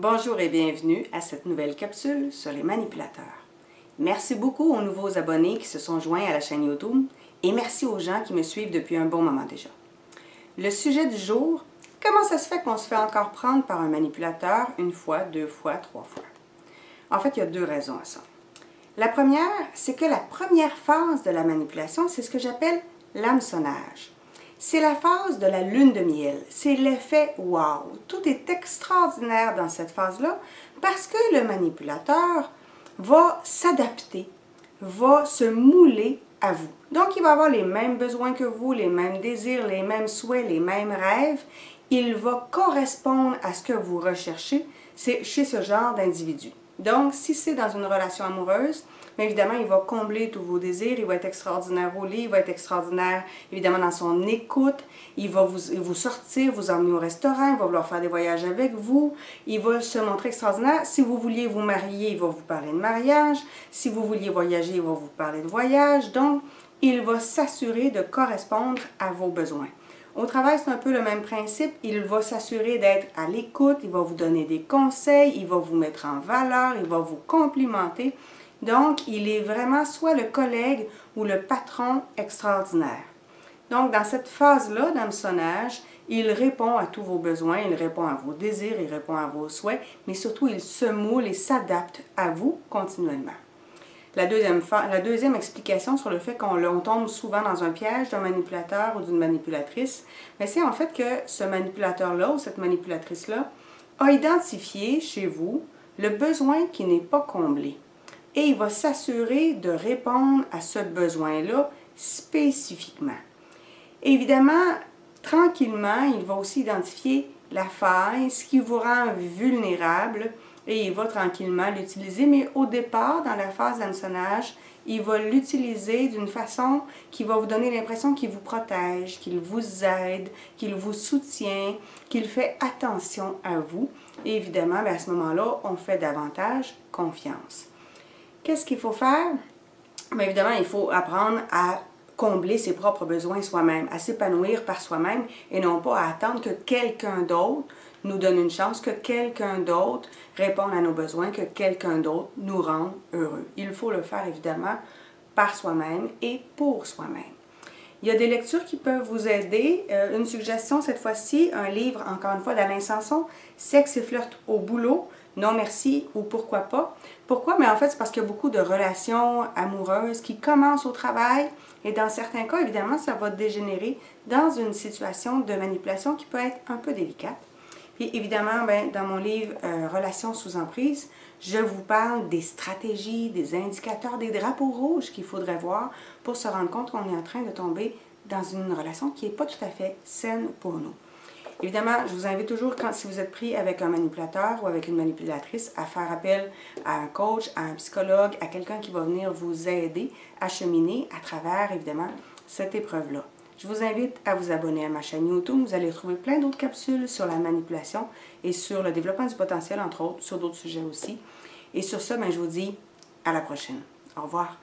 Bonjour et bienvenue à cette nouvelle capsule sur les manipulateurs. Merci beaucoup aux nouveaux abonnés qui se sont joints à la chaîne YouTube et merci aux gens qui me suivent depuis un bon moment déjà. Le sujet du jour, comment ça se fait qu'on se fait encore prendre par un manipulateur une fois, deux fois, trois fois? En fait, il y a deux raisons à ça. La première, c'est que la première phase de la manipulation, c'est ce que j'appelle l'hameçonnage. C'est la phase de la lune de miel, c'est l'effet « wow ». Tout est extraordinaire dans cette phase-là parce que le manipulateur va s'adapter, va se mouler à vous. Donc, il va avoir les mêmes besoins que vous, les mêmes désirs, les mêmes souhaits, les mêmes rêves. Il va correspondre à ce que vous recherchez chez ce genre d'individu. Donc, si c'est dans une relation amoureuse, bien évidemment, il va combler tous vos désirs, il va être extraordinaire au lit, il va être extraordinaire, évidemment, dans son écoute, il va vous sortir, vous emmener au restaurant, il va vouloir faire des voyages avec vous, il va se montrer extraordinaire. Si vous vouliez vous marier, il va vous parler de mariage. Si vous vouliez voyager, il va vous parler de voyage. Donc, il va s'assurer de correspondre à vos besoins. Au travail, c'est un peu le même principe. Il va s'assurer d'être à l'écoute, il va vous donner des conseils, il va vous mettre en valeur, il va vous complimenter. Donc, il est vraiment soit le collègue ou le patron extraordinaire. Donc, dans cette phase-là d'hameçonnage, il répond à tous vos besoins, il répond à vos désirs, il répond à vos souhaits, mais surtout, il se moule et s'adapte à vous continuellement. La deuxième explication sur le fait qu'on tombe souvent dans un piège d'un manipulateur ou d'une manipulatrice, c'est en fait que ce manipulateur-là ou cette manipulatrice-là a identifié chez vous le besoin qui n'est pas comblé. Et il va s'assurer de répondre à ce besoin-là spécifiquement. Évidemment, tranquillement, il va aussi identifier la faille, ce qui vous rend vulnérable, et il va tranquillement l'utiliser, mais au départ, dans la phase d'hameçonnage, il va l'utiliser d'une façon qui va vous donner l'impression qu'il vous protège, qu'il vous aide, qu'il vous soutient, qu'il fait attention à vous. Et évidemment, à ce moment-là, on fait davantage confiance. Qu'est-ce qu'il faut faire? Bien évidemment, il faut apprendre à combler ses propres besoins soi-même, à s'épanouir par soi-même et non pas à attendre que quelqu'un d'autre nous donne une chance, que quelqu'un d'autre réponde à nos besoins, que quelqu'un d'autre nous rende heureux. Il faut le faire évidemment par soi-même et pour soi-même. Il y a des lectures qui peuvent vous aider. Une suggestion cette fois-ci, un livre encore une fois d'Alain Sanson, Sexe et flirt au boulot, non merci ou pourquoi pas. Pourquoi? Mais en fait, c'est parce qu'il y a beaucoup de relations amoureuses qui commencent au travail et dans certains cas, évidemment, ça va dégénérer dans une situation de manipulation qui peut être un peu délicate. Puis évidemment, dans mon livre Relations sous emprise, je vous parle des stratégies, des indicateurs, des drapeaux rouges qu'il faudrait voir pour se rendre compte qu'on est en train de tomber dans une relation qui n'est pas tout à fait saine pour nous. Évidemment, je vous invite toujours, si vous êtes pris avec un manipulateur ou avec une manipulatrice, à faire appel à un coach, à un psychologue, à quelqu'un qui va venir vous aider à cheminer à travers, évidemment, cette épreuve-là. Je vous invite à vous abonner à ma chaîne YouTube. Vous allez trouver plein d'autres capsules sur la manipulation et sur le développement du potentiel, entre autres, sur d'autres sujets aussi. Et sur ça, je vous dis à la prochaine. Au revoir.